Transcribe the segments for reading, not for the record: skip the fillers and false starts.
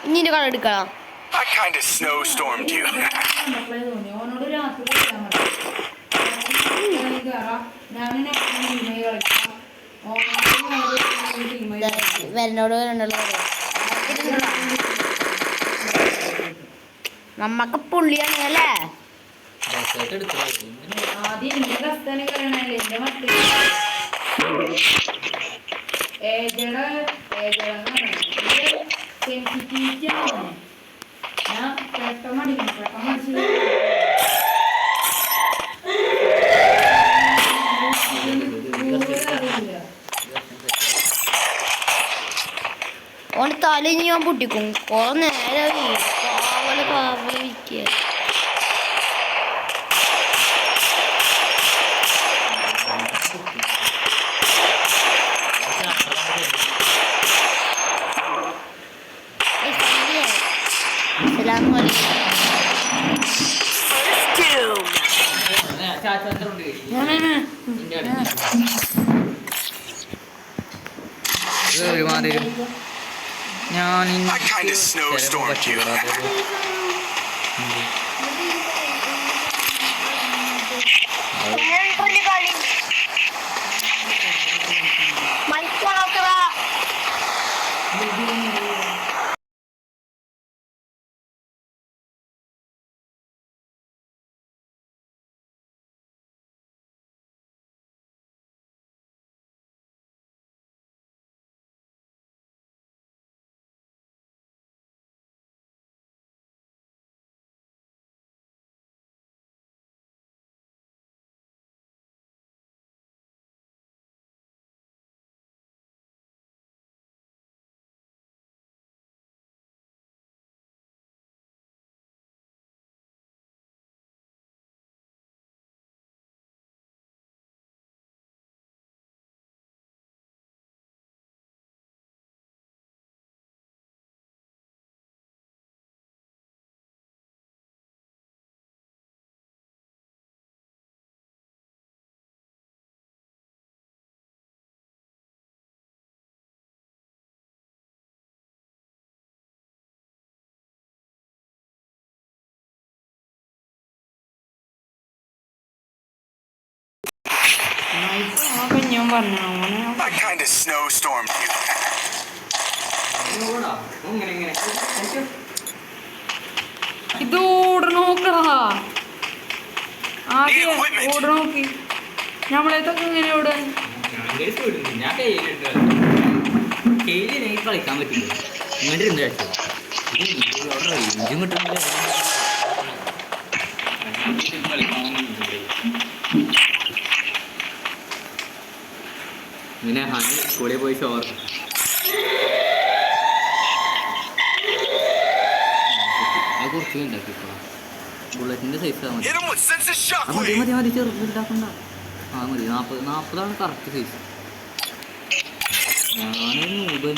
ഇനി കള എടുക്കണം. I kind of snowstormed you. നമ്മക്ക് പുള്ളിയാണ് അല്ലേ? ഓന് തലഞ്ഞ് ഞാൻ പൊട്ടിക്കും. കുറെ നേരം പാവലിരിക്കുക. I kind of snowstormed you. I kind of snowstormed you. ഇത് ഓടണോക്കടാ. ആദ്യം ഓടണോക്കി. നമ്മളെത്തൊക്കെ ഇങ്ങനെ ഓടാൻ കളിക്കാൻ പറ്റില്ല. ഇങ്ങോട്ട് ഇങ്ങനെ ഹണി സ്കൂളിൽ പോയി ഷോർ അത് കുറച്ച് ഉണ്ടാക്കിക്കോ. ബുള്ളറ്റിന്റെ സൈസ് മതി മതി മതി ചെറുതാക്കണ്ട. ആ മതി 40 കറക്റ്റ് സൈസ്. ഞാനൊരു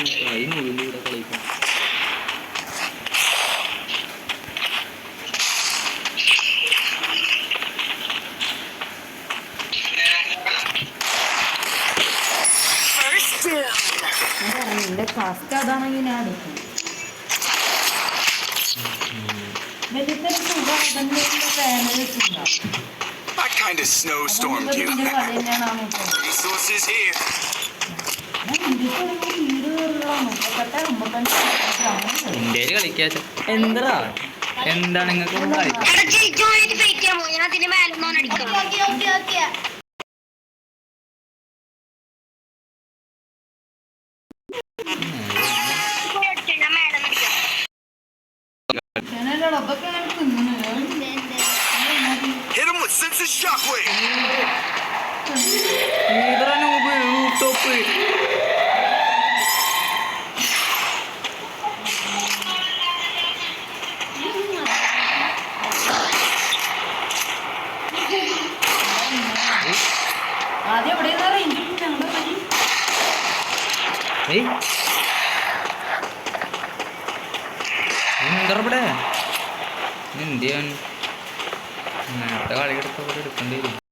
നൂലിലൂടെ കളിക്കാം. എന്റെ ഫസ്റ്റ് അതാണെങ്കിൽ ഞാൻ അടിക്കും. I kind of snowstormed you. Resources here. ഇന്ത്യയിൽ കളിക്കാച്ച എന്താ എന്താണ് നിങ്ങൾക്ക് Hit him with senses shockwave. എന്താ എന്ത് ചെയ്യാൻ നേരത്തെ കളി എടുക്കേണ്ടി വരും.